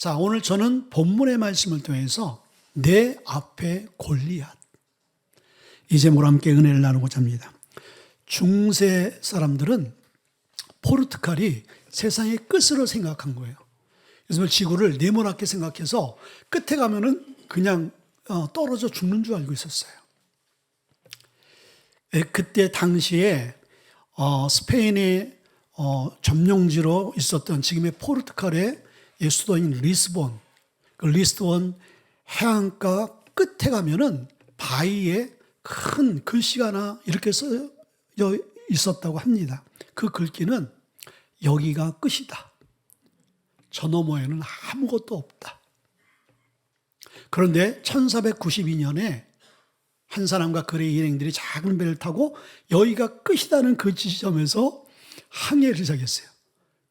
자, 오늘 저는 본문의 말씀을 통해서 내 앞에 골리앗, 이 제목으로 함께 은혜를 나누고자 합니다. 중세 사람들은 포르투갈이 세상의 끝으로 생각한 거예요. 그래서 지구를 네모나게 생각해서 끝에 가면은 그냥 떨어져 죽는 줄 알고 있었어요. 그때 당시에 스페인의 점령지로 있었던 지금의 포르투갈의 수도인 리스본, 그 리스본 해안가 끝에 가면은 바위에 큰 글씨가 하나 이렇게 쓰여 있었다고 합니다. 그 글귀는 여기가 끝이다. 저 너머에는 아무것도 없다. 그런데 1492년에 한 사람과 그의 일행들이 작은 배를 타고 여기가 끝이라는 그 지점에서 항해를 시작했어요.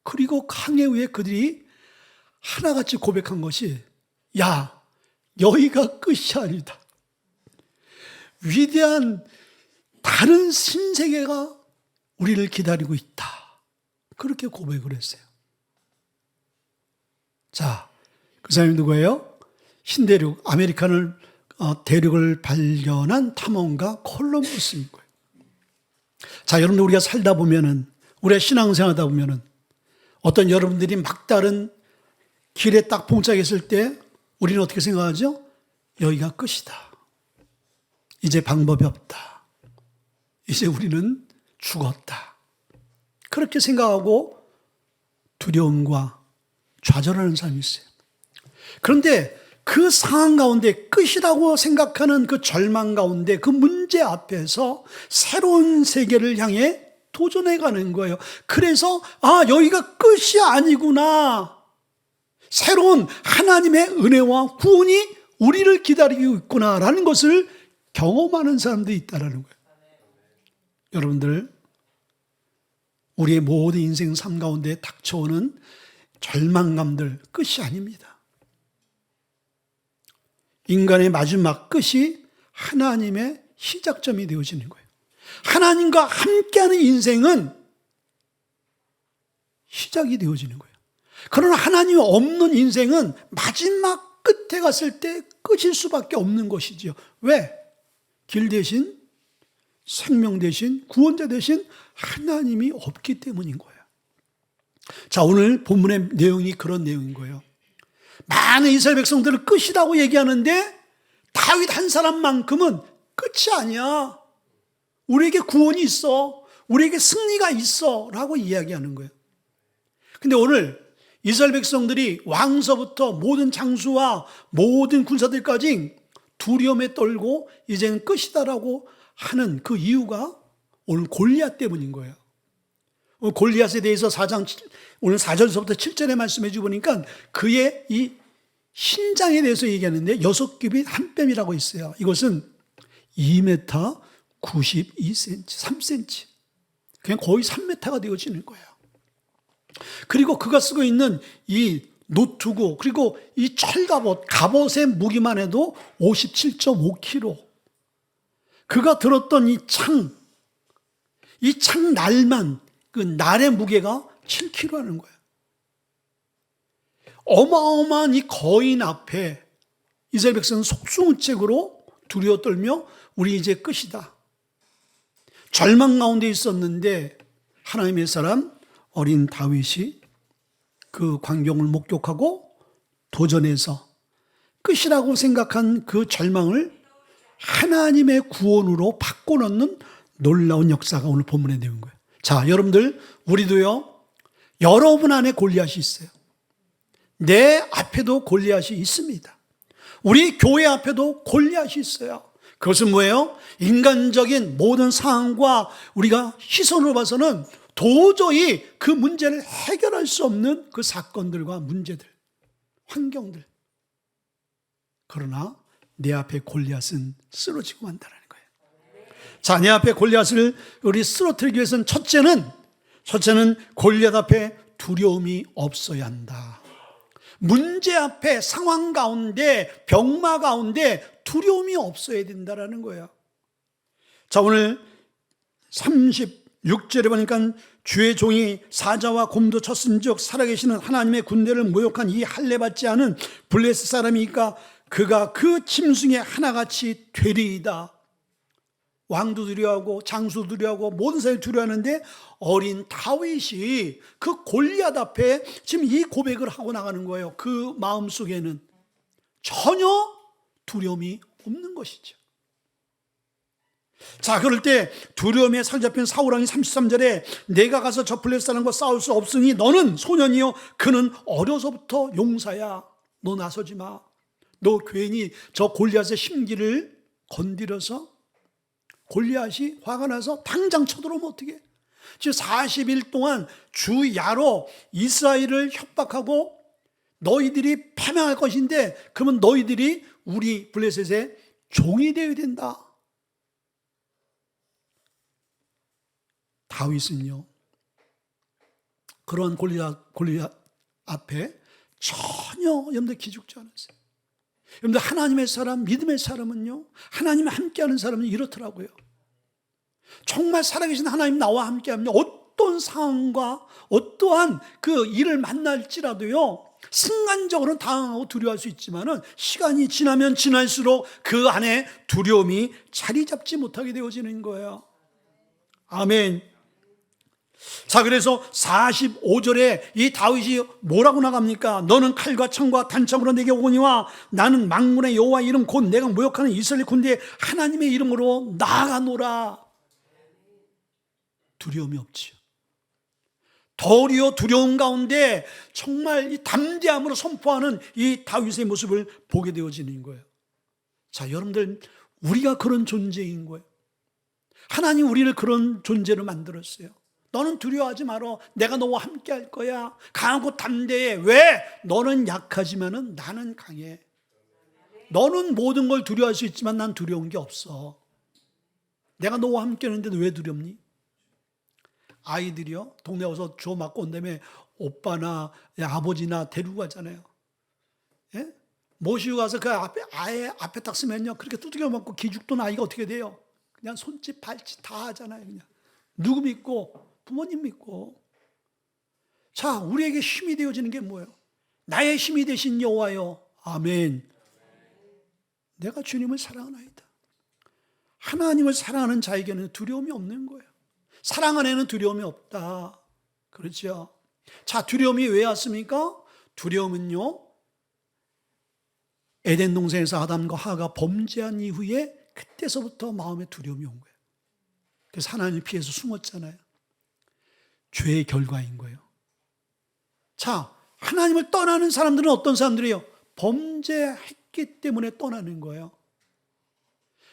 그리고 항해 후에 그들이 하나같이 고백한 것이, 야, 여기가 끝이 아니다. 위대한 다른 신세계가 우리를 기다리고 있다. 그렇게 고백을 했어요. 자, 그 사람이 누구예요? 신대륙, 아메리칸을 대륙을 발견한 탐험가 콜럼버스인 거예요. 자, 여러분들 우리가 살다 보면은, 우리가 신앙생활하다 보면은 어떤 여러분들이 막다른 길에 딱 봉착했을 때 우리는 어떻게 생각하죠? 여기가 끝이다. 이제 방법이 없다. 이제 우리는 죽었다. 그렇게 생각하고 두려움과 좌절하는 사람이 있어요. 그런데 그 상황 가운데 끝이라고 생각하는 그 절망 가운데 그 문제 앞에서 새로운 세계를 향해 도전해 가는 거예요. 그래서 여기가 끝이 아니구나. 새로운 하나님의 은혜와 구원이 우리를 기다리고 있구나라는 것을 경험하는 사람들이 있다는 거예요. 여러분들, 우리의 모든 인생 삶 가운데 닥쳐오는 절망감들 끝이 아닙니다. 인간의 마지막 끝이 하나님의 시작점이 되어지는 거예요. 하나님과 함께하는 인생은 시작이 되어지는 거예요. 그러나 하나님이 없는 인생은 마지막 끝에 갔을 때 끝일 수밖에 없는 것이죠. 왜? 길 대신, 생명 대신, 구원자 대신 하나님이 없기 때문인 거예요. 자, 오늘 본문의 내용이 그런 내용인 거예요. 많은 이스라엘 백성들을 끝이라고 얘기하는데 다윗 한 사람만큼은 끝이 아니야. 우리에게 구원이 있어. 우리에게 승리가 있어. 라고 이야기하는 거예요. 근데 오늘 이스라엘 백성들이 왕서부터 모든 장수와 모든 군사들까지 두려움에 떨고 이제는 끝이다라고 하는 그 이유가 오늘 골리앗 때문인 거예요. 골리앗에 대해서 오늘 4절서부터 7절에 말씀해 주보니까 그의 이 신장에 대해서 얘기하는데 6규빗 한 뼘이라고 있어요. 이것은 2m 92cm, 3cm. 그냥 거의 3m가 되어지는 거예요. 그리고 그가 쓰고 있는 이 노투구, 그리고 이 철갑옷, 갑옷의 무기만 해도 57.5kg. 그가 들었던 이 창 날만, 그 날의 무게가 7kg 하는 거예요. 어마어마한 이 거인 앞에 이스라엘 백성은 속수무책으로 두려워 떨며 우리 이제 끝이다. 절망 가운데 있었는데 하나님의 사람 어린 다윗이 그 광경을 목격하고 도전해서 끝이라고 생각한 그 절망을 하나님의 구원으로 바꿔놓는 놀라운 역사가 오늘 본문에 나온 거예요. 자, 여러분들, 우리도요, 여러분 안에 골리앗이 있어요. 내 앞에도 골리앗이 있습니다. 우리 교회 앞에도 골리앗이 있어요. 그것은 뭐예요? 인간적인 모든 상황과 우리가 시선으로 봐서는 도저히 그 문제를 해결할 수 없는 그 사건들과 문제들, 환경들. 그러나 내 앞에 골리앗은 쓰러지고 만다는 거예요. 자, 내 앞에 골리앗을 우리 쓰러뜨리기 위해서는 첫째는 골리앗 앞에 두려움이 없어야 한다. 문제 앞에, 상황 가운데, 병마 가운데 두려움이 없어야 된다는 거예요. 자, 오늘 6절에 보니까 주의 종이 사자와 곰도 쳤은즉 살아계시는 하나님의 군대를 모욕한 이 할례받지 않은 블레셋 사람이니까 그가 그 짐승의 하나같이 되리이다. 왕도 두려워하고 장수도 두려워하고 모든 사람이 두려워하는데 어린 다윗이 그 골리앗 앞에 지금 이 고백을 하고 나가는 거예요. 그 마음속에는 전혀 두려움이 없는 것이죠. 자, 그럴 때 두려움에 사로잡힌 사울왕이 33절에 내가 가서 저 블레셋 사람과 싸울 수 없으니 너는 소년이요 그는 어려서부터 용사야. 너 나서지 마. 너 괜히 저 골리앗의 심기를 건드려서 골리앗이 화가 나서 당장 쳐들어오면 어떻게? 지금 40일 동안 주야로 이스라엘을 협박하고 너희들이 패망할 것인데 그러면 너희들이 우리 블레셋의 종이 되어야 된다. 다윗은요 그런 골리앗 앞에 전혀 여러분들 기죽지 않았어요. 여러분들 하나님의 사람, 믿음의 사람은요 하나님과 함께하는 사람은 이렇더라고요. 정말 살아계신 하나님 나와 함께하면 어떤 상황과 어떠한 그 일을 만날지라도요 순간적으로는 당황하고 두려워할 수 있지만은 시간이 지나면 지날수록 그 안에 두려움이 자리 잡지 못하게 되어지는 거예요. 아멘. 자, 그래서 45절에 이 다윗이 뭐라고 나갑니까? 너는 칼과 창과 단창으로 내게 오거니와 나는 만군의 여호와 이름 곧 내가 모욕하는 이스라엘 군대의 하나님의 이름으로 나아가노라. 두려움이 없지요. 도리어 두려움 가운데 정말 이 담대함으로 선포하는 이 다윗의 모습을 보게 되어지는 거예요. 자, 여러분들 우리가 그런 존재인 거예요. 하나님 우리를 그런 존재로 만들었어요. 너는 두려워하지 마라. 내가 너와 함께 할 거야. 강하고 담대해. 왜? 너는 약하지만은 나는 강해. 너는 모든 걸 두려워할 수 있지만 난 두려운 게 없어. 내가 너와 함께 하는데 왜 두렵니? 아이들이요 동네 와서 주워 맞고 온 다음에 오빠나 아버지나 데리고 가잖아요. 예? 모시고 가서 그 앞에 딱 쓰면요 그렇게 두들겨 맞고 기죽던 아이가 어떻게 돼요? 그냥 손짓 발짓 다 하잖아요. 그냥 누구 믿고? 부모님 믿고. 자, 우리에게 힘이 되어지는 게 뭐예요? 나의 힘이 되신 여호와여. 아멘. 내가 주님을 사랑하나이다. 하나님을 사랑하는 자에게는 두려움이 없는 거예요. 사랑 안에는 두려움이 없다. 그렇죠? 자, 두려움이 왜 왔습니까? 두려움은요 에덴 동산에서 아담과 하와가 범죄한 이후에 그때서부터 마음에 두려움이 온 거예요. 그래서 하나님을 피해서 숨었잖아요. 죄의 결과인 거예요. 자, 하나님을 떠나는 사람들은 어떤 사람들이에요? 범죄했기 때문에 떠나는 거예요.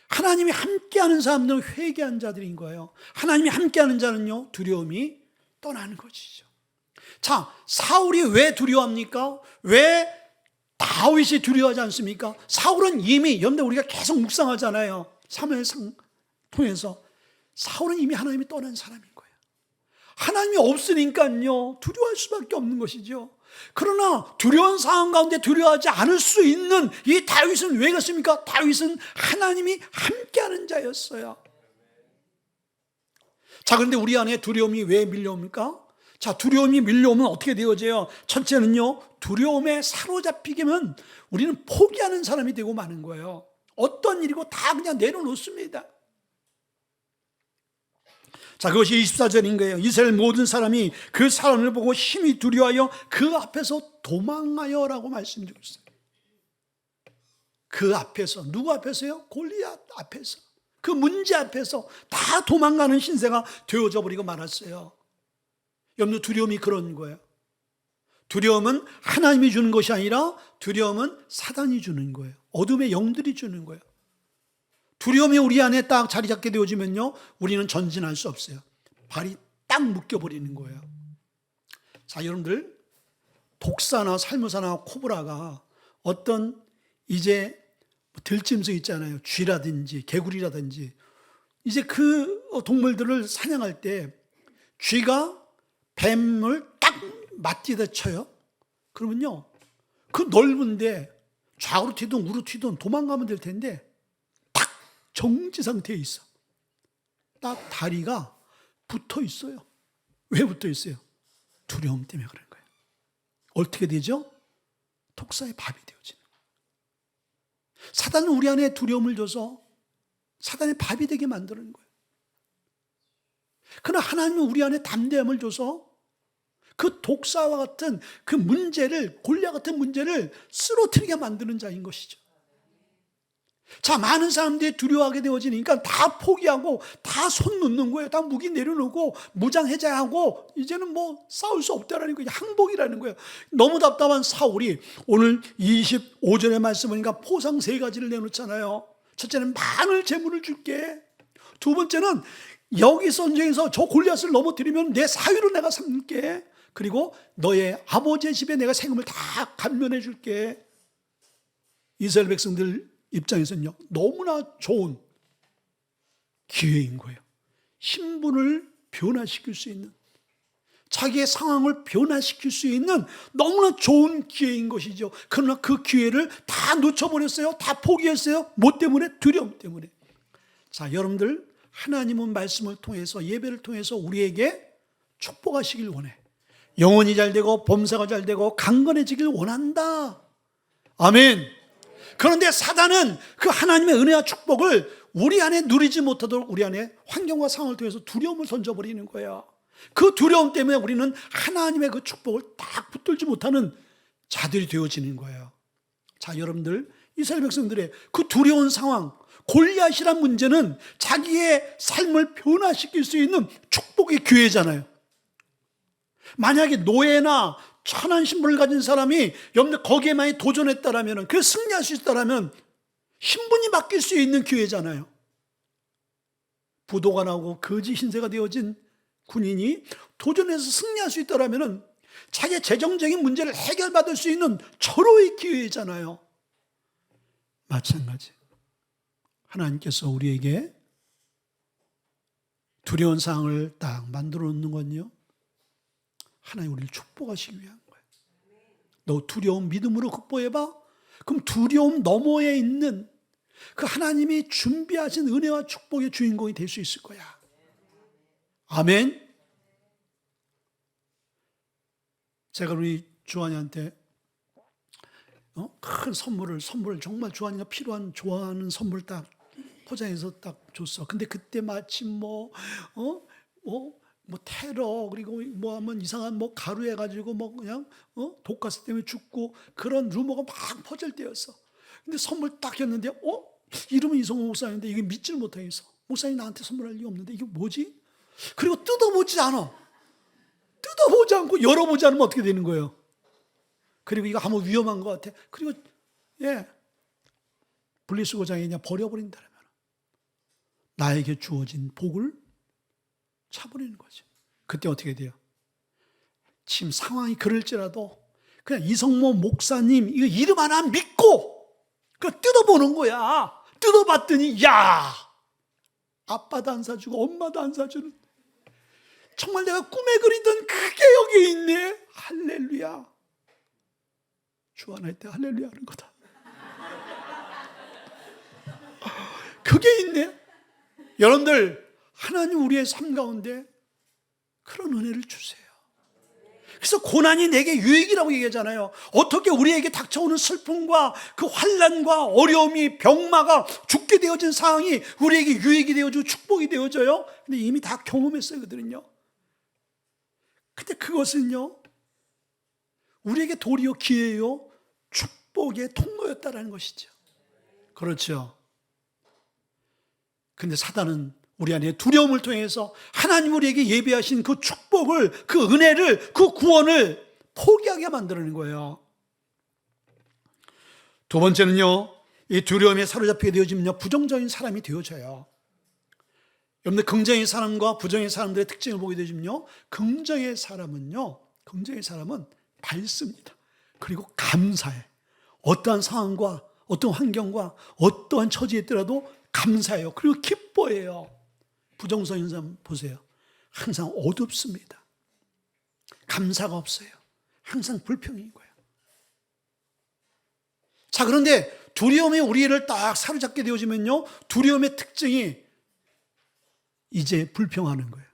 하나님이 함께하는 사람들은 회개한 자들인 거예요. 하나님이 함께하는 자는요 두려움이 떠나는 것이죠. 자, 사울이 왜 두려워합니까? 왜 다윗이 두려워하지 않습니까? 사울은 이미 여러분들 우리가 계속 묵상하잖아요. 사무엘상 통해서 사울은 이미 하나님이 떠난 사람인 거예요. 하나님이 없으니까요 두려워할 수밖에 없는 것이죠. 그러나 두려운 상황 가운데 두려워하지 않을 수 있는 이 다윗은 왜 그렇습니까? 다윗은 하나님이 함께하는 자였어요. 자, 그런데 우리 안에 두려움이 왜 밀려옵니까? 자, 두려움이 밀려오면 어떻게 되어져요? 첫째는요 두려움에 사로잡히면 우리는 포기하는 사람이 되고 마는 거예요. 어떤 일이고 다 그냥 내려놓습니다. 자, 그것이 24절인 거예요. 이스라엘 모든 사람이 그 사람을 보고 힘이 두려워하여 그 앞에서 도망하여라고 말씀드리고 있어요. 그 앞에서, 누구 앞에서요? 골리앗 앞에서, 그 문제 앞에서 다 도망가는 신세가 되어져 버리고 말았어요. 여러분, 두려움이 그런 거예요. 두려움은 하나님이 주는 것이 아니라 두려움은 사단이 주는 거예요. 어둠의 영들이 주는 거예요. 두려움이 우리 안에 딱 자리 잡게 되어지면요 우리는 전진할 수 없어요. 발이 딱 묶여버리는 거예요. 자, 여러분들 독사나 살모사나 코브라가 어떤 이제 들짐승 있잖아요. 쥐라든지 개구리라든지 이제 그 동물들을 사냥할 때 쥐가 뱀을 딱 맞디다 쳐요. 그러면요 그 넓은데 좌우로 튀든 우로 튀든 도망가면 될 텐데 정지 상태에 있어. 딱 다리가 붙어 있어요. 왜 붙어 있어요? 두려움 때문에 그런 거예요. 어떻게 되죠? 독사의 밥이 되어지는 거예요. 사단은 우리 안에 두려움을 줘서 사단의 밥이 되게 만드는 거예요. 그러나 하나님은 우리 안에 담대함을 줘서 그 독사와 같은 그 문제를, 골리앗 같은 문제를 쓰러뜨리게 만드는 자인 것이죠. 자, 많은 사람들이 두려워하게 되어지니까 다 포기하고 다 손 놓는 거예요. 다 무기 내려놓고 무장 해제하고 이제는 뭐 싸울 수 없다라는 거예요. 항복이라는 거예요. 너무 답답한 사울이 오늘 25절의 말씀 보니까 포상 3가지를 내놓잖아요. 첫째는 많은 재물을 줄게. 두 번째는 여기 전쟁에서 저 골리앗을 넘어뜨리면 내 사위로 내가 삼게. 그리고 너의 아버지의 집에 내가 세금을 다 감면해 줄게. 이스라엘 백성들 입장에서는요, 너무나 좋은 기회인 거예요. 신분을 변화시킬 수 있는, 자기의 상황을 변화시킬 수 있는 너무나 좋은 기회인 것이죠. 그러나 그 기회를 다 놓쳐버렸어요. 다 포기했어요. 뭐 때문에? 두려움 때문에. 자, 여러분들, 하나님은 말씀을 통해서, 예배를 통해서 우리에게 축복하시길 원해. 영혼이 잘 되고 범사가 잘 되고 강건해지길 원한다. 아멘. 그런데 사단은 그 하나님의 은혜와 축복을 우리 안에 누리지 못하도록 우리 안에 환경과 상황을 통해서 두려움을 던져버리는 거예요. 그 두려움 때문에 우리는 하나님의 그 축복을 딱 붙들지 못하는 자들이 되어지는 거예요. 자, 여러분들, 이스라엘 백성들의 그 두려운 상황, 골리앗이란 문제는 자기의 삶을 변화시킬 수 있는 축복의 기회잖아요. 만약에 노예나 천한 신분을 가진 사람이 여러분들 거기에 많이 도전했다라면, 그 승리할 수 있다라면 신분이 바뀔 수 있는 기회잖아요. 부도가 나고 거지 신세가 되어진 군인이 도전해서 승리할 수 있다라면 자기의 재정적인 문제를 해결받을 수 있는 절호의 기회잖아요. 마찬가지. 하나님께서 우리에게 두려운 상황을 딱 만들어 놓는 건요, 하나님 우리를 축복하시기 위한 거예요. 너 두려움 믿음으로 극복해봐. 그럼 두려움 너머에 있는 그 하나님이 준비하신 은혜와 축복의 주인공이 될 수 있을 거야. 아멘. 제가 우리 주한이한테 큰 선물을 정말 주한이가 필요한 좋아하는 선물 딱 포장해서 딱 줬어. 근데 그때 마침 테러, 그리고 뭐 하면 이상한 뭐 가루 해가지고 뭐 그냥 독가스 때문에 죽고 그런 루머가 막 퍼질 때였어. 근데 선물 딱 줬는데 이름은 이성호 목사인데 이게 믿지를 못하겠어. 목사님 나한테 선물할 리가 없는데 이게 뭐지? 그리고 뜯어보지 않아. 뜯어보지 않고 열어보지 않으면 어떻게 되는 거예요? 그리고 이거 한번 위험한 것 같아. 그리고 분리수거장에 그냥 버려버린다면 나에게 주어진 복을 차버리는 거죠. 그때 어떻게 돼요? 지금 상황이 그럴지라도 그냥 이성모 목사님 이거 이름 하나 믿고 그냥 뜯어보는 거야. 뜯어봤더니 아빠도 안 사주고 엄마도 안 사주는, 정말 내가 꿈에 그리던 그게 여기 있네. 할렐루야. 주안할 때 할렐루야 하는 거다. 그게 있네. 여러분들, 하나님 우리의 삶 가운데 그런 은혜를 주세요. 그래서 고난이 내게 유익이라고 얘기하잖아요. 어떻게 우리에게 닥쳐오는 슬픔과 그 환난과 어려움이, 병마가, 죽게 되어진 상황이 우리에게 유익이 되어지고 축복이 되어져요? 근데 이미 다 경험했어요, 그들은요. 근데 그것은요, 우리에게 도리어 기회요, 축복의 통로였다라는 것이죠. 그렇죠. 근데 사단은 우리 안에 두려움을 통해서 하나님 우리에게 예비하신 그 축복을, 그 은혜를, 그 구원을 포기하게 만드는 거예요. 두 번째는요, 이 두려움에 사로잡히게 되어지면요, 부정적인 사람이 되어져요. 여러분들, 긍정의 사람과 부정의 사람들의 특징을 보게 되면요, 긍정의 사람은 밝습니다. 그리고 감사해. 어떠한 상황과 어떤 환경과 어떠한 처지에 있더라도 감사해요. 그리고 기뻐해요. 부정적인 사람 보세요. 항상 어둡습니다. 감사가 없어요. 항상 불평인 거예요. 자, 그런데 두려움이 우리를 딱 사로잡게 되어지면요, 두려움의 특징이 이제 불평하는 거예요.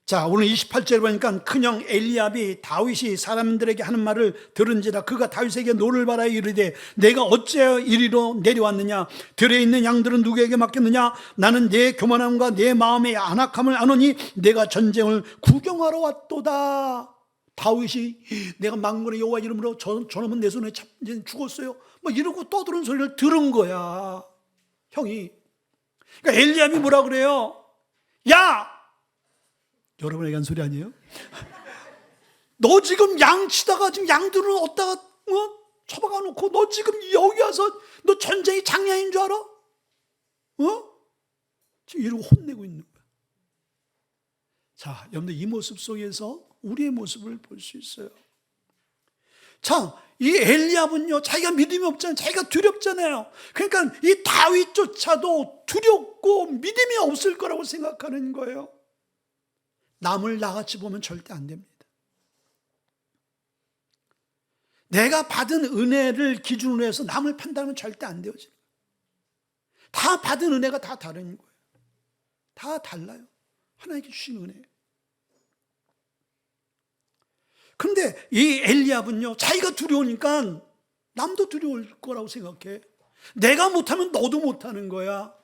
자, 오늘 28절에 보니까 큰형 엘리압이 다윗이 사람들에게 하는 말을 들은지라 그가 다윗에게 노를 바라여 이르되 내가 어찌하여 이리로 내려왔느냐? 들에 있는 양들은 누구에게 맡겼느냐? 나는 내 교만함과 내 마음의 안악함을 아노니 내가 전쟁을 구경하러 왔도다. 다윗이 내가 만군의 여호와 이름으로 저놈은 내 손에 죽었어요 뭐 이러고 떠드는 소리를 들은 거야, 형이. 그러니까 엘리압이 뭐라 그래요? 야! 여러분에게 한 소리 아니에요? 너 지금 양 치다가 지금 양들을 얻다가 처박아 놓고 너 지금 여기 와서 너 전쟁이 장난인 줄 알아? 지금 이러고 혼내고 있는 거야. 자, 여러분들 이 모습 속에서 우리의 모습을 볼 수 있어요. 자, 이 엘리압은요, 자기가 믿음이 없잖아요. 자기가 두렵잖아요. 그러니까 이 다윗조차도 두렵고 믿음이 없을 거라고 생각하는 거예요. 남을 나같이 보면 절대 안 됩니다. 내가 받은 은혜를 기준으로 해서 남을 판단하면 절대 안 되어지는 거예요. 다 받은 은혜가 다 다른 거예요. 다 달라요. 하나님께 주신 은혜예요. 그런데 이 엘리압은요, 자기가 두려우니까 남도 두려울 거라고 생각해. 내가 못하면 너도 못하는 거야.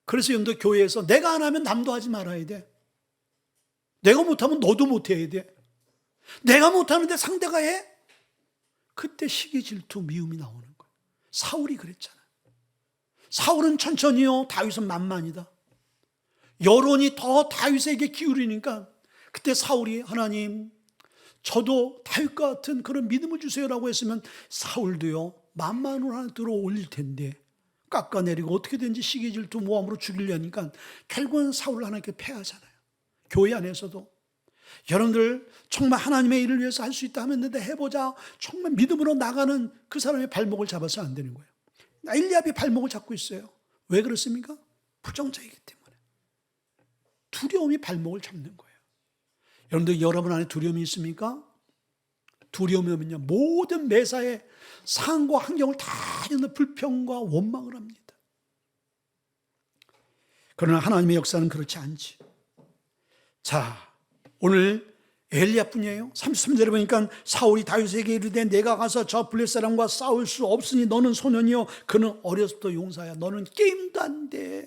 그래서 여러분들 교회에서 내가 안 하면 남도 하지 말아야 돼. 내가 못하면 너도 못해야 돼. 내가 못하는데 상대가 해? 그때 시기, 질투, 미움이 나오는 거예요. 사울이 그랬잖아요. 사울은 천천히요, 다윗은 만만이다. 여론이 더 다윗에게 기울이니까 그때 사울이 하나님 저도 다윗과 같은 그런 믿음을 주세요라고 했으면 사울도요 만만으로 하나 들어올릴 텐데 깎아내리고 어떻게든지 시기 질투 모함으로 죽이려니까 결국은 사울을 하나님께 패하잖아요. 교회 안에서도 여러분들 정말 하나님의 일을 위해서 할 수 있다 하면 내 해보자 정말 믿음으로 나가는 그 사람의 발목을 잡아서는 안 되는 거예요. 엘리압이 발목을 잡고 있어요. 왜 그렇습니까? 부정적이기 때문에. 두려움이 발목을 잡는 거예요. 여러분들 여러분 안에 두려움이 있습니까? 두려움이 오면요 모든 매사에 상황과 환경을 다 불평과 원망을 합니다. 그러나 하나님의 역사는 그렇지 않지. 자, 오늘 엘리압뿐이에요. 33절에 보니까 사울이 다윗에게 이르되 내가 가서 저 블레셋 사람과 싸울 수 없으니 너는 소년이요 그는 어려서부터 용사야. 너는 게임도 안 돼.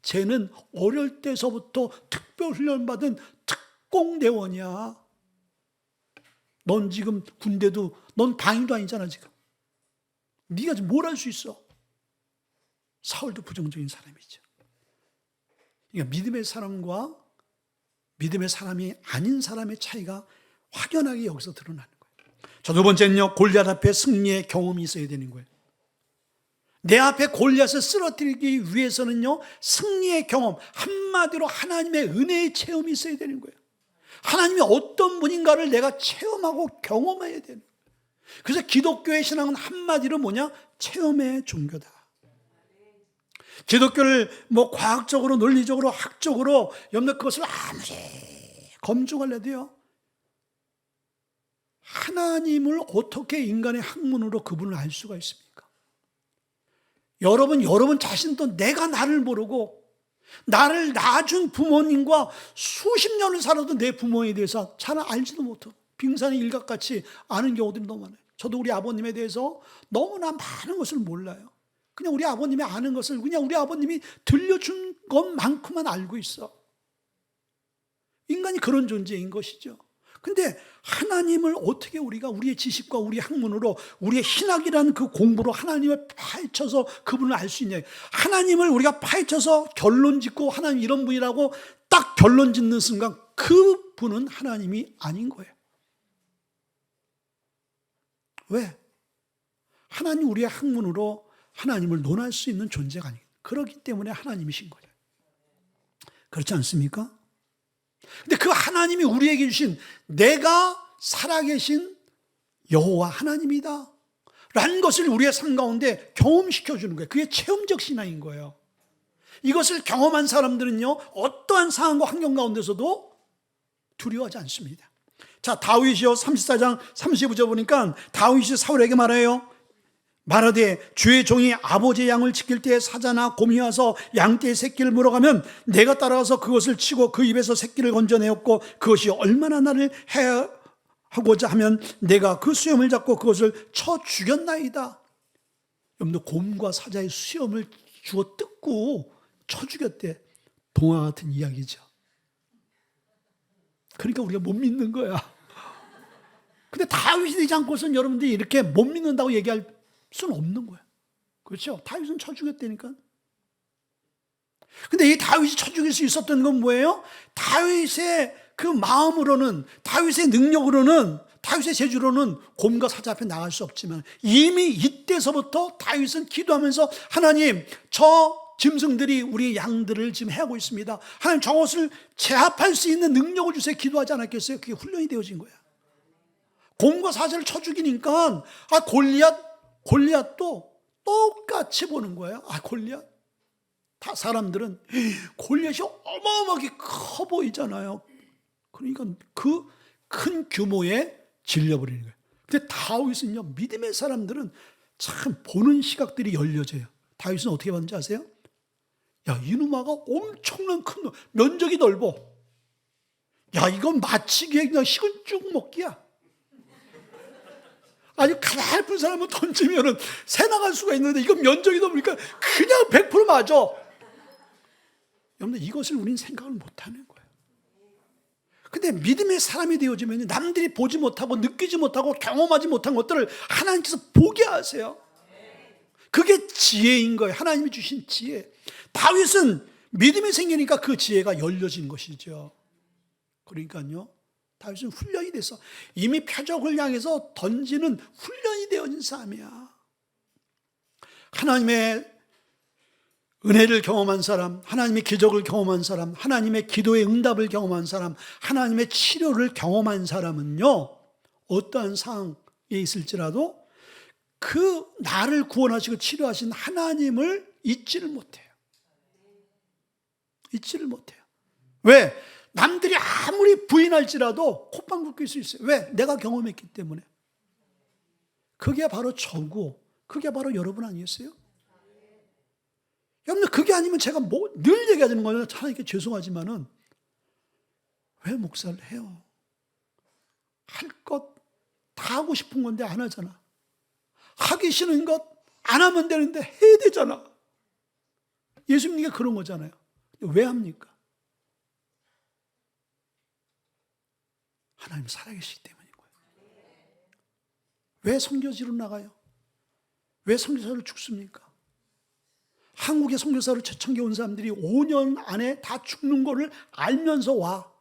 쟤는 어릴 때서부터 특별 훈련 받은 특공대원이야. 넌 지금 군대도 넌 방위도 아니잖아 지금. 네가 지금 뭘 할 수 있어? 사울도 부정적인 사람이죠. 그러니까 믿음의 사람과 믿음의 사람이 아닌 사람의 차이가 확연하게 여기서 드러나는 거예요. 자, 두 번째는요, 골리앗 앞에 승리의 경험이 있어야 되는 거예요. 내 앞에 골리앗을 쓰러뜨리기 위해서는요, 승리의 경험, 한마디로 하나님의 은혜의 체험이 있어야 되는 거예요. 하나님이 어떤 분인가를 내가 체험하고 경험해야 되는 거예요. 그래서 기독교의 신앙은 한마디로 뭐냐? 체험의 종교다. 기독교를 뭐 과학적으로, 논리적으로, 학적으로 여러분들 그것을 아무리 검증하려도요, 하나님을 어떻게 인간의 학문으로 그분을 알 수가 있습니까? 여러분 자신도 내가 나를 모르고 나를 낳아준 부모님과 수십 년을 살아도 내 부모에 대해서 잘 알지도 못하고 빙산의 일각같이 아는 경우들이 너무 많아요. 저도 우리 아버님에 대해서 너무나 많은 것을 몰라요. 그냥 우리 아버님이 아는 것을 그냥 우리 아버님이 들려준 것만큼만 알고 있어. 인간이 그런 존재인 것이죠. 근데 하나님을 어떻게 우리가 우리의 지식과 우리의 학문으로 우리의 신학이라는 그 공부로 하나님을 파헤쳐서 그분을 알 수 있냐. 하나님을 우리가 파헤쳐서 결론 짓고 하나님 이런 분이라고 딱 결론 짓는 순간 그분은 하나님이 아닌 거예요. 왜? 하나님 우리의 학문으로 하나님을 논할 수 있는 존재가 아니에요. 그렇기 때문에 하나님이신 거예요. 그렇지 않습니까? 근데 그 하나님이 우리에게 주신 내가 살아계신 여호와 하나님이다 라는 것을 우리의 삶 가운데 경험시켜 주는 거예요. 그게 체험적 신앙인 거예요. 이것을 경험한 사람들은요 어떠한 상황과 환경 가운데서도 두려워하지 않습니다. 자, 다윗이요 34장 35절 보니까 다윗이 사울에게 말해요. 말하되 주의 종이 아버지의 양을 지킬 때에 사자나 곰이 와서 양떼의 새끼를 물어가면 내가 따라가서 그것을 치고 그 입에서 새끼를 건져내었고 그것이 얼마나 나를 해하고자 하면 내가 그 수염을 잡고 그것을 쳐 죽였나이다. 여러분들 곰과 사자의 수염을 주워 뜯고 쳐 죽였대. 동화 같은 이야기죠. 그러니까 우리가 못 믿는 거야. 근데 다윗이 되지 않고서는 여러분들이 이렇게 못 믿는다고 얘기할 수는 없는 거야. 그렇죠? 다윗은 쳐 죽였다니까. 근데 이 다윗이 쳐 죽일 수 있었던 건 뭐예요? 다윗의 그 마음으로는, 다윗의 능력으로는, 다윗의 재주로는 곰과 사자 앞에 나갈 수 없지만 이미 이때서부터 다윗은 기도하면서 하나님, 저 짐승들이 우리 양들을 지금 해하고 있습니다. 하나님, 저것을 제압할 수 있는 능력을 주세요. 기도하지 않았겠어요? 그게 훈련이 되어진 거야. 곰과 사자를 쳐 죽이니까 골리앗도 똑같이 보는 거예요. 골리앗. 다 사람들은 골리앗이 어마어마하게 커 보이잖아요. 그러니까 그 큰 규모에 질려버리는 거예요. 근데 다윗은요, 믿음의 사람들은 참 보는 시각들이 열려져요. 다윗은 어떻게 봤는지 아세요? 야, 이누마가 엄청난 큰 면적이 넓어. 야, 이건 마치 그냥 식은 쭉 먹기야. 아니, 가냘픈 사람은 던지면은 새 나갈 수가 있는데 이건 면적이 넓으니까 그냥 100% 맞아. 여러분들, 이것을 우리는 생각을 못하는 거예요. 근데 믿음의 사람이 되어지면 남들이 보지 못하고 느끼지 못하고 경험하지 못한 것들을 하나님께서 보게 하세요. 그게 지혜인 거예요. 하나님이 주신 지혜. 다윗은 믿음이 생기니까 그 지혜가 열려진 것이죠. 그러니까요, 다윗은 훈련이 돼서 이미 표적을 향해서 던지는 훈련이 되어진 사람이야. 하나님의 은혜를 경험한 사람, 하나님의 기적을 경험한 사람, 하나님의 기도의 응답을 경험한 사람, 하나님의 치료를 경험한 사람은요, 어떠한 상황에 있을지라도 그 나를 구원하시고 치료하신 하나님을 잊지를 못해요. 잊지를 못해요. 왜? 남들이 아무리 부인할지라도 콧방귀 낄 수 있어요. 왜? 내가 경험했기 때문에. 그게 바로 저고, 그게 바로 여러분 아니겠어요? 여러분들, 그게 아니면 제가 늘 얘기하는 거예요. 하나님께 죄송하지만은 왜 목사를 해요? 할 것 다 하고 싶은 건데 안 하잖아. 하기 싫은 것 안 하면 되는데 해야 되잖아. 예수님이 그런 거잖아요. 왜 합니까? 하나님 살아계시기 때문인 거예요. 왜 선교지로 나가요? 왜 선교사를 죽습니까? 한국에 선교사로 초창기에 온 사람들이 5년 안에 다 죽는 거를 알면서 와.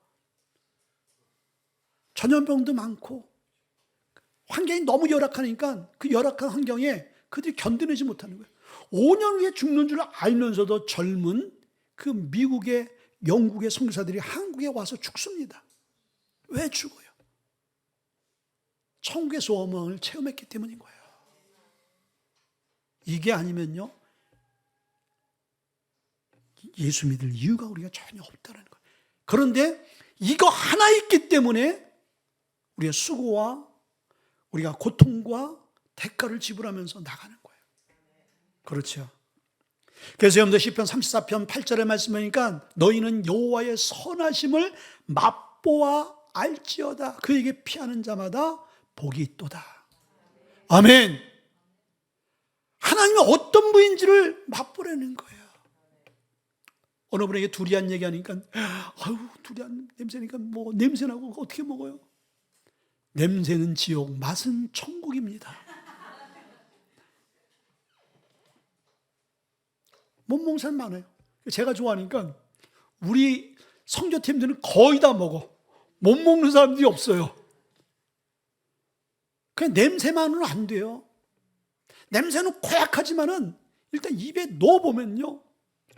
전염병도 많고 환경이 너무 열악하니까 그 열악한 환경에 그들이 견뎌내지 못하는 거예요. 5년 후에 죽는 줄 알면서도 젊은 그 미국의, 영국의 선교사들이 한국에 와서 죽습니다. 왜 죽어요? 천국의 소망을 체험했기 때문인 거예요. 이게 아니면요, 예수 믿을 이유가 우리가 전혀 없다는 거예요. 그런데 이거 하나 있기 때문에 우리가 수고와 우리가 고통과 대가를 지불하면서 나가는 거예요. 그렇죠. 그래서 여러분들 시편 34편 8절의 말씀이니까 너희는 여호와의 선하심을 맛보아 알지어다. 그에게 피하는 자마다 복이 있도다. 아멘. 하나님은 어떤 분인지를 맛보라는 거예요. 어느 분에게 두리안 얘기하니까 아유, 두리안 냄새니까 뭐 냄새나고 어떻게 먹어요? 냄새는 지옥, 맛은 천국입니다. 못 먹는 사람 많아요. 제가 좋아하니까 우리 선교팀들은 거의 다 먹어. 못 먹는 사람들이 없어요. 그냥 냄새만으로는 안 돼요. 냄새는 고약하지만은 일단 입에 넣어보면요,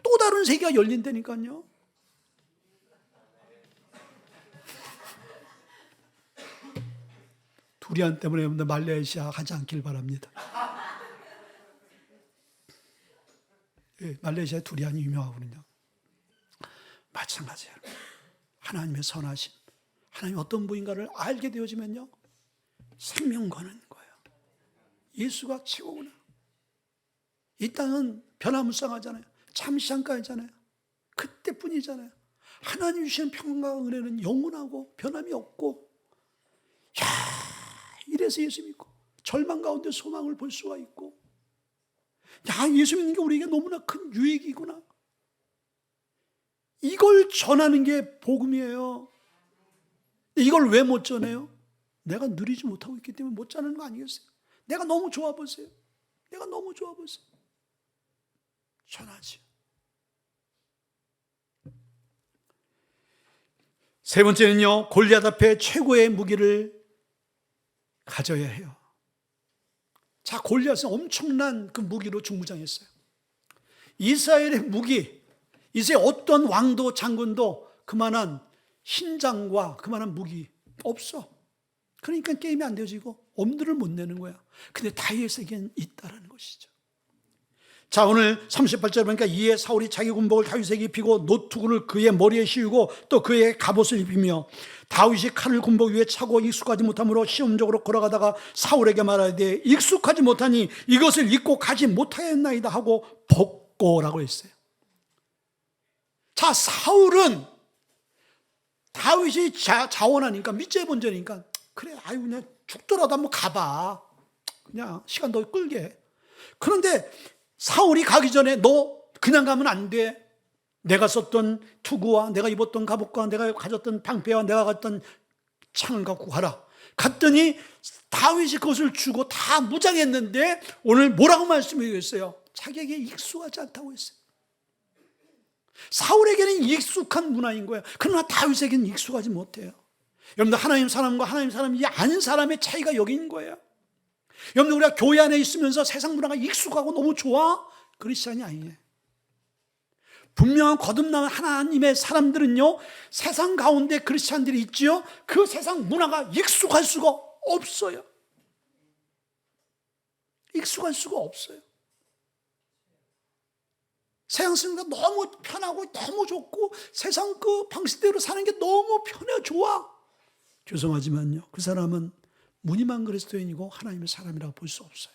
또 다른 세계가 열린다니까요. 두리안 때문에 여러분들 말레이시아 가지 않길 바랍니다. 예, 말레이시아에 두리안이 유명하거든요. 마찬가지예요. 하나님의 선하심, 하나님 어떤 분인가를 알게 되어지면요, 생명 거는 거예요. 예수가 최고구나. 이 땅은 변화무쌍하잖아요. 잠시 잠깐이잖아요. 그때뿐이잖아요. 하나님 주시는 평강과 은혜는 영원하고 변함이 없고, 야, 이래서 예수 믿고 절망 가운데 소망을 볼 수가 있고, 야, 예수 믿는 게 우리에게 너무나 큰 유익이구나. 이걸 전하는 게 복음이에요. 이걸 왜 못 전해요? 내가 누리지 못하고 있기 때문에 못 전하는 거 아니겠어요? 내가 너무 좋아 보세요. 내가 너무 좋아 보세요. 전하지. 세 번째는요, 골리앗 앞에 최고의 무기를 가져야 해요. 자, 골리앗은 엄청난 그 무기로 중무장했어요. 이스라엘의 무기, 이스라엘 어떤 왕도 장군도 그만한 신장과 그만한 무기 없어. 그러니까 게임이 안 되어지고 엄두를 못 내는 거야. 근데 다윗에게는 있다라는 것이죠. 자, 오늘 38절 보니까 이에 사울이 자기 군복을 다윗에게 입히고 노투구를 그의 머리에 씌우고 또 그의 갑옷을 입히며 다윗이 칼을 군복 위에 차고 익숙하지 못함으로 시험적으로 걸어가다가 사울에게 말하되 익숙하지 못하니 이것을 입고 가지 못하였나이다 하고 벗고라고 했어요. 자, 사울은 다윗이 자원하니까 밑째 번째니까 그래, 아유, 그냥 죽더라도 한번 가봐. 그냥 시간 더 끌게. 그런데 사울이 가기 전에 너 그냥 가면 안 돼. 내가 썼던 투구와 내가 입었던 갑옷과 내가 가졌던 방패와 내가 갔던 창을 갖고 가라. 갔더니 다윗이 그것을 주고 다 무장했는데 오늘 뭐라고 말씀드리겠어요? 자기에게 익숙하지 않다고 했어요. 사울에게는 익숙한 문화인 거예요. 그러나 다윗에게는 익숙하지 못해요. 여러분들, 하나님 사람과 하나님 사람이 아닌 사람의 차이가 여기 있는 거예요. 여러분들, 우리가 교회 안에 있으면서 세상 문화가 익숙하고 너무 좋아? 크리스찬이 아니에요. 분명한 거듭난 하나님의 사람들은요, 세상 가운데 크리스찬들이 있지요. 그 세상 문화가 익숙할 수가 없어요. 익숙할 수가 없어요. 세상 생활가 너무 편하고 너무 좋고 세상 그 방식대로 사는 게 너무 편해 좋아. 죄송하지만요, 그 사람은 무늬만 그리스도인이고 하나님의 사람이라고 볼 수 없어요.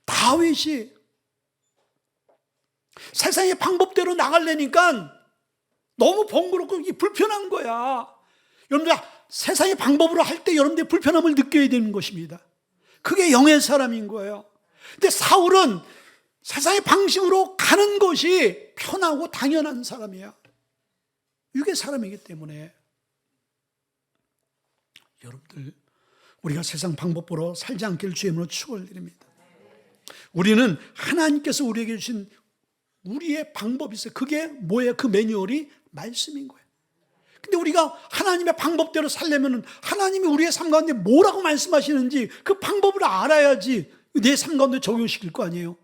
다윗이 세상의 방법대로 나가려니까 너무 번거롭고 불편한 거야. 여러분들, 세상의 방법으로 할 때 여러분들 불편함을 느껴야 되는 것입니다. 그게 영의 사람인 거예요. 근데 사울은 세상의 방식으로 가는 것이 편하고 당연한 사람이야. 육의 사람이기 때문에. 여러분들, 우리가 세상 방법으로 살지 않기를 주님으로 축원드립니다. 우리는 하나님께서 우리에게 주신 우리의 방법이 있어요. 그게 뭐예요? 그 매뉴얼이 말씀인 거예요. 근데 우리가 하나님의 방법대로 살려면 하나님이 우리의 삶 가운데 뭐라고 말씀하시는지 그 방법을 알아야지 내 삶 가운데 적용시킬 거 아니에요.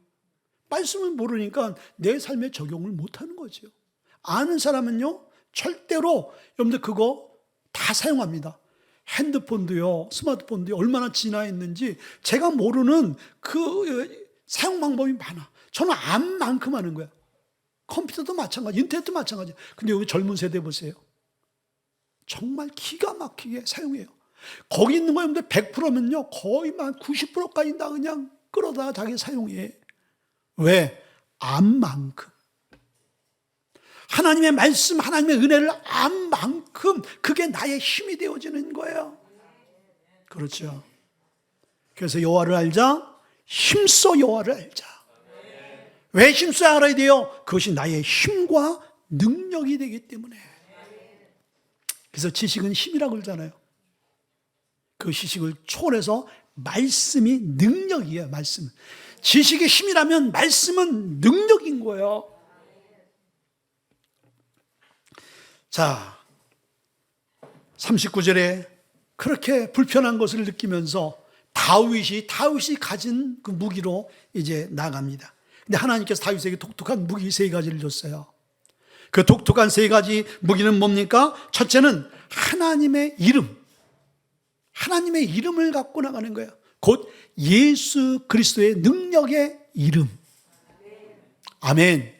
말씀을 모르니까 내 삶에 적용을 못하는 거죠. 아는 사람은요, 절대로 여러분들 그거 다 사용합니다. 핸드폰도요, 스마트폰도요, 얼마나 진화했는지 제가 모르는 그 사용 방법이 많아. 저는 암만큼 하는 거야. 컴퓨터도 마찬가지, 인터넷도 마찬가지. 근데 여기 젊은 세대 보세요. 정말 기가 막히게 사용해요. 거기 있는 거 여러분들 100%면요, 거의 만 90%까지 다 그냥 끌어다 자기 사용해. 왜? 암만큼. 하나님의 말씀, 하나님의 은혜를 암만큼 그게 나의 힘이 되어지는 거예요. 그렇죠. 그래서 여호와를 알자, 힘써 여호와를 알자. 왜 힘써야 알아야 돼요? 그것이 나의 힘과 능력이 되기 때문에. 그래서 지식은 힘이라고 그러잖아요. 그 지식을 초월해서 말씀이 능력이에요. 말씀. 지식이 힘이라면 말씀은 능력인 거예요. 자, 39절에 그렇게 불편한 것을 느끼면서 다윗이 가진 그 무기로 이제 나갑니다. 근데 하나님께서 다윗에게 독특한 무기 3가지를 줬어요. 그 독특한 3가지 무기는 뭡니까? 첫째는 하나님의 이름. 하나님의 이름을 갖고 나가는 거예요. 곧 예수 그리스도의 능력의 이름. 아멘.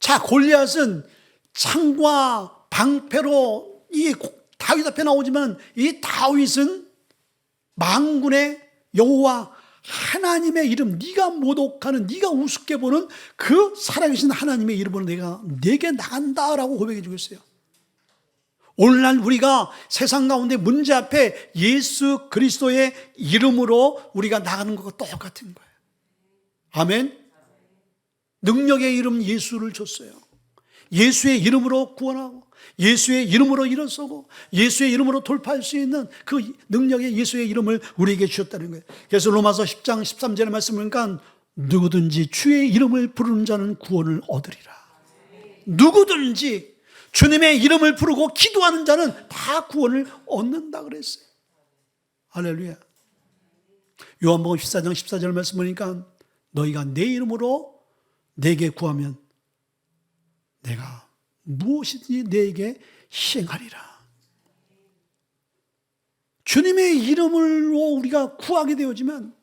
자, 골리앗은 창과 방패로 이 다윗 앞에 나오지만 이 다윗은 만군의 여호와 하나님의 이름, 네가 모독하는, 네가 우습게 보는 그 살아계신 하나님의 이름으로 내가 내게 나간다라고 고백해 주고 있어요. 오늘날 우리가 세상 가운데 문제 앞에 예수 그리스도의 이름으로 우리가 나가는 것과 똑같은 거예요. 아멘. 능력의 이름 예수를 줬어요. 예수의 이름으로 구원하고 예수의 이름으로 일어서고 예수의 이름으로 돌파할 수 있는 그 능력의 예수의 이름을 우리에게 주셨다는 거예요. 그래서 로마서 10장 13절의 말씀을 보니까 누구든지 주의 이름을 부르는 자는 구원을 얻으리라. 누구든지 주님의 이름을 부르고 기도하는 자는 다 구원을 얻는다 그랬어요. 할렐루야. 요한복음 14장 14절 말씀 보니까 너희가 내 이름으로 내게 구하면 내가 무엇이든지 내게 시행하리라. 주님의 이름으로 우리가 구하게 되어지면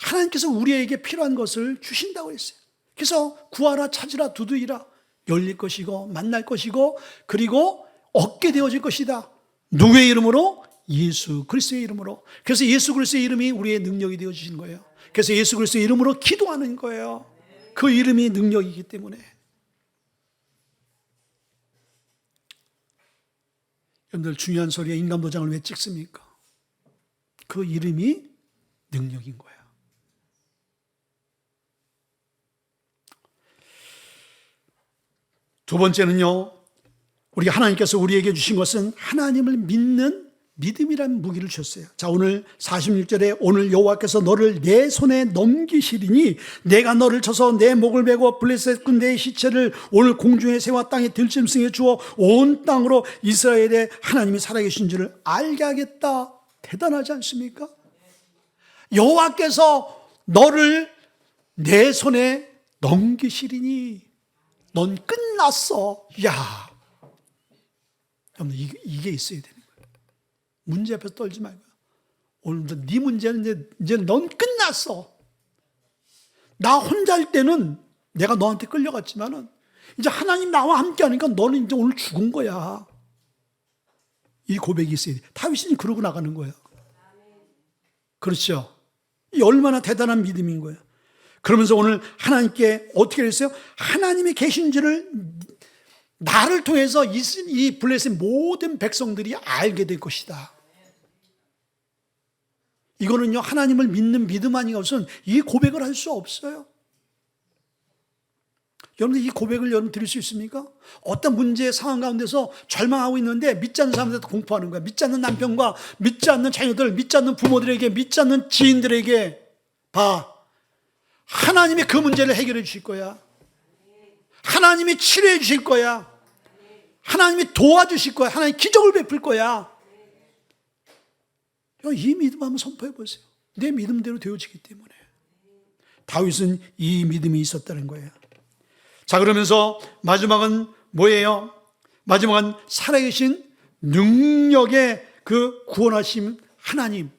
하나님께서 우리에게 필요한 것을 주신다고 했어요. 그래서 구하라, 찾으라, 두드리라. 열릴 것이고 만날 것이고 그리고 얻게 되어질 것이다. 누구의 이름으로? 예수 그리스도의 이름으로. 그래서 예수 그리스도의 이름이 우리의 능력이 되어지신 거예요. 그래서 예수 그리스도의 이름으로 기도하는 거예요. 그 이름이 능력이기 때문에. 여러분들 중요한 소리에 인감도장을 왜 찍습니까? 그 이름이 능력인 거예요. 두 번째는요, 우리 하나님께서 우리에게 주신 것은 하나님을 믿는 믿음이라는 무기를 주셨어요. 자, 오늘 46절에 오늘 여호와께서 너를 내 손에 넘기시리니 내가 너를 쳐서 내 목을 베고 블레셋 군대의 시체를 오늘 공중의 새와 땅의 들짐승에 주어 온 땅으로 이스라엘의 하나님이 살아계신 줄을 알게 하겠다. 대단하지 않습니까? 여호와께서 너를 내 손에 넘기시리니 넌 끝났어. 야, 여러분 이게 있어야 되는 거예요. 문제 앞에서 떨지 말고 오늘도 네 문제는 이제 넌 끝났어. 나 혼자일 때는 내가 너한테 끌려갔지만은 이제 하나님 나와 함께하니까 너는 이제 오늘 죽은 거야. 이 고백이 있어야 돼. 다윗이 그러고 나가는 거예요. 그렇죠? 이 얼마나 대단한 믿음인 거예요. 그러면서 오늘 하나님께 어떻게 했어요? 하나님이 계신 줄을 나를 통해서 이 블레셋 모든 백성들이 알게 될 것이다. 이거는요, 하나님을 믿는 믿음 아니가 없으면 이 고백을 할 수 없어요. 여러분들 이 고백을 여러분 드릴 수 있습니까? 어떤 문제의 상황 가운데서 절망하고 있는데 믿지 않는 사람들한테 공포하는 거야. 믿지 않는 남편과 믿지 않는 자녀들, 믿지 않는 부모들에게, 믿지 않는 지인들에게 봐. 하나님이 그 문제를 해결해 주실 거야. 하나님이 치료해 주실 거야. 하나님이 도와주실 거야. 하나님 기적을 베풀 거야. 이 믿음 한번 선포해 보세요. 내 믿음대로 되어지기 때문에. 다윗은 이 믿음이 있었다는 거예요. 자, 그러면서 마지막은 뭐예요? 마지막은 살아계신 능력의 그 구원하심 하나님,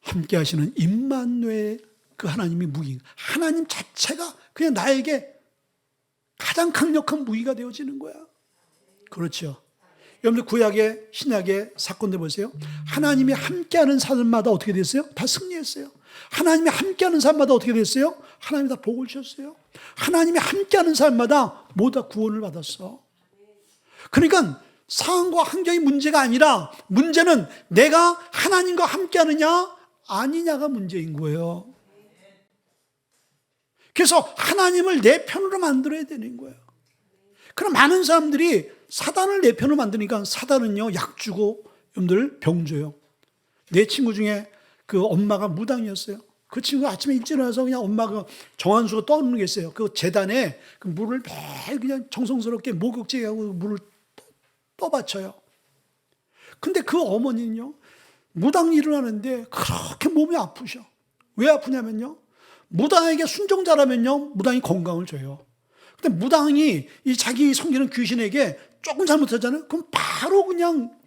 함께 하시는 임마누엘 그 하나님이 무기, 하나님 자체가 그냥 나에게 가장 강력한 무기가 되어지는 거야. 그렇죠. 여러분들 구약의 신약의 사건들 보세요. 하나님이 함께하는 사람마다 어떻게 됐어요? 다 승리했어요. 하나님이 함께하는 사람마다 어떻게 됐어요? 하나님이 다 복을 주셨어요. 하나님이 함께하는 사람마다 모두 다 구원을 받았어. 그러니까 상황과 환경이 문제가 아니라 문제는 내가 하나님과 함께하느냐 아니냐가 문제인 거예요. 그래서 하나님을 내 편으로 만들어야 되는 거예요. 그럼 많은 사람들이 사단을 내 편으로 만드니까 사단은요, 약 주고 여러분들 병 줘요. 내 친구 중에 그 엄마가 무당이었어요. 그 친구가 아침에 일찍 일어나서 그냥 엄마가 정한수가 떠오르는 게 있어요. 그 재단에 그 물을 매일 그냥 정성스럽게 목욕제하고 물을 떠받쳐요. 근데 그 어머니는요, 무당이 일어나는데 그렇게 몸이 아프셔. 왜 아프냐면요, 무당에게 순종자라면요, 무당이 건강을 줘요. 근데 무당이 이 자기 섬기는 귀신에게 조금 잘못하잖아요. 그럼 바로 그냥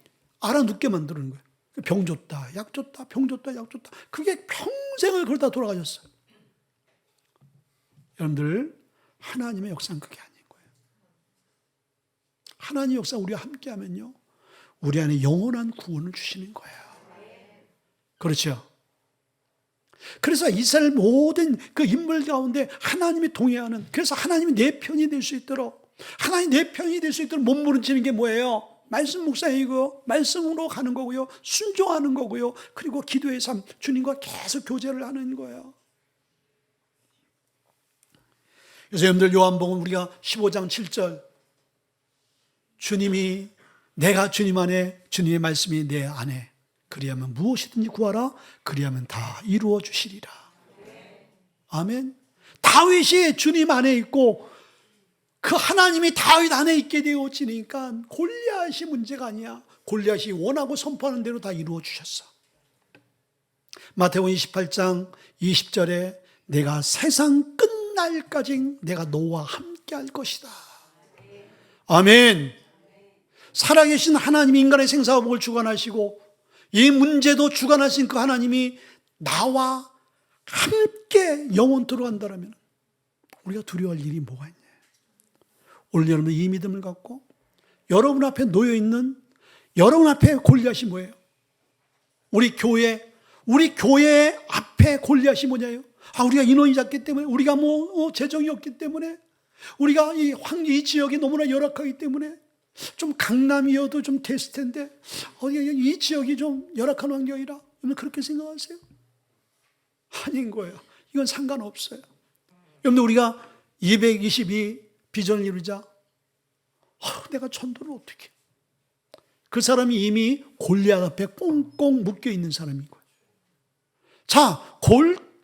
알아눕게 만드는 거예요. 병 줬다, 약 줬다, 병 줬다, 약 줬다. 그게 평생을 그러다 돌아가셨어요. 여러분들, 하나님의 역사는 그게 아닌 거예요. 하나님의 역사 우리와 함께 하면요, 우리 안에 영원한 구원을 주시는 거예요. 그렇죠? 그래서 이스라엘 모든 그 인물 가운데 하나님이 동행하는, 그래서 하나님이 내 편이 될 수 있도록, 하나님 내 편이 될 수 있도록 몸부림치는 게 뭐예요? 말씀 묵상이고 말씀으로 가는 거고요, 순종하는 거고요, 그리고 기도의 삶, 주님과 계속 교제를 하는 거예요. 그래서 여러분들 요한복음 우리가 15장 7절, 주님이, 내가 주님 안에, 주님의 말씀이 내 안에, 그리하면 무엇이든지 구하라, 그리하면 다 이루어 주시리라. 아멘. 다윗이 주님 안에 있고 그 하나님이 다윗 안에 있게 되어지니까 골리앗이 문제가 아니야. 골리앗이 원하고 선포하는 대로 다 이루어 주셨어. 마태복음 28장 20절에 내가 세상 끝날까지 내가 너와 함께 할 것이다. 아멘. 살아계신 하나님이 인간의 생사화복을 주관하시고 이 문제도 주관하신 그 하나님이 나와 함께 영원토록 한다면 우리가 두려워할 일이 뭐가 있냐. 오늘 여러분 이 믿음을 갖고 여러분 앞에 놓여있는, 여러분 앞에 골리앗이 뭐예요? 우리 교회 앞에 골리앗이 뭐냐요? 우리가 인원이 작기 때문에, 우리가 재정이 없기 때문에, 우리가 이 지역이 너무나 열악하기 때문에, 좀 강남이어도 좀 됐을 텐데 이 지역이 좀 열악한 환경이라, 여러분 그렇게 생각하세요? 아닌 거예요. 이건 상관없어요. 여러분 우리가 222 비전을 이루자, 내가 전도를 어떻게 해? 그 사람이 이미 골리앗 앞에 꽁꽁 묶여 있는 사람인 거예요. 자,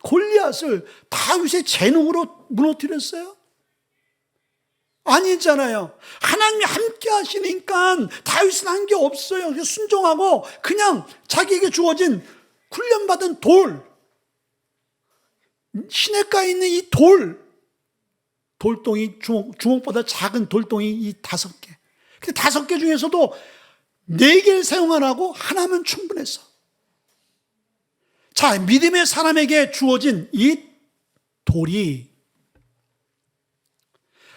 골리앗을 다윗의 재능으로 무너뜨렸어요? 아니잖아요. 하나님이 함께 하시니까 다윗은 한 게 없어요. 그래서 순종하고 그냥 자기에게 주어진 훈련받은 돌, 시냇가에 있는 이 돌덩이, 주먹보다 작은 돌덩이 이 5개. 근데 5개 중에서도 4개를 사용 안 하고 하나면 충분했어. 자, 믿음의 사람에게 주어진 이 돌이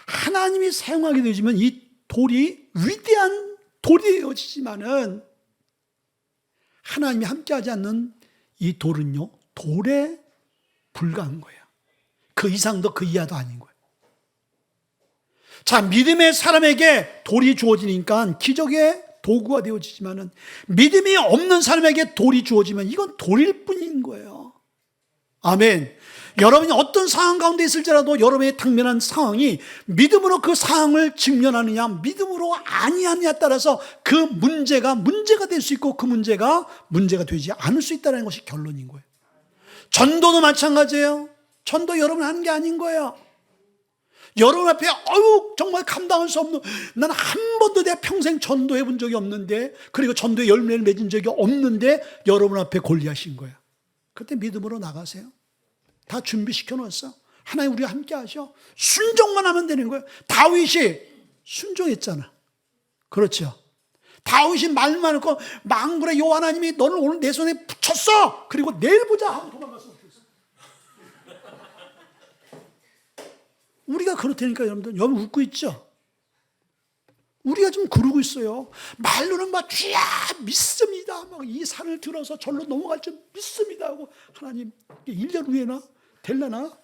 하나님이 사용하게 되지만 이 돌이 위대한 돌이 되어지지만은 하나님이 함께하지 않는 이 돌은요, 돌에 불과한 거예요. 그 이상도 그 이하도 아닌 거예요. 자, 믿음의 사람에게 돌이 주어지니까 기적의 도구가 되어지지만은 믿음이 없는 사람에게 돌이 주어지면 이건 돌일 뿐인 거예요. 아멘. 여러분이 어떤 상황 가운데 있을지라도 여러분의 당면한 상황이 믿음으로 그 상황을 직면하느냐, 믿음으로 아니하느냐에 따라서 그 문제가 될 수 있고 그 문제가 되지 않을 수 있다는 것이 결론인 거예요. 전도도 마찬가지예요. 전도 여러분 하는 게 아닌 거예요. 여러분 앞에 정말 감당할 수 없는, 난 한 번도 내 평생 전도해 본 적이 없는데, 그리고 전도에 열매를 맺은 적이 없는데 여러분 앞에 골리앗인 거야. 그때 믿음으로 나가세요. 다 준비시켜 놓았어. 하나님 우리와 함께 하셔. 순종만 하면 되는 거예요. 다윗이 순종했잖아. 그렇죠. 다윗이 말만 했고 망군의 여호와 하나님이 너를 오늘 내 손에 붙였어. 그리고 내일 보자 하고 도망갔어. 우리가 그렇다니까 여러분 웃고 있죠? 우리가 좀 그러고 있어요. 말로는 막 주야 믿습니다. 막 이 산을 들어서 절로 넘어갈 줄 믿습니다 하고, 하나님 1년 후에나 될려나?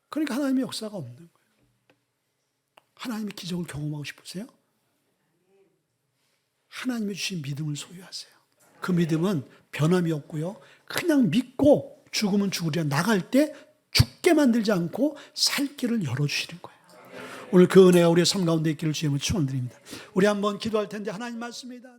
그러니까 하나님의 역사가 없는 거예요. 하나님의 기적을 경험하고 싶으세요? 하나님이 주신 믿음을 소유하세요. 그 믿음은 변함이 없고요. 그냥 믿고 죽으면 죽으리라 나갈 때 죽게 만들지 않고 살 길을 열어주시는 거예요. 오늘 그 은혜가 우리의 삶 가운데 있기를 주님을 축원드립니다. 우리 한번 기도할 텐데, 하나님 말씀입니다.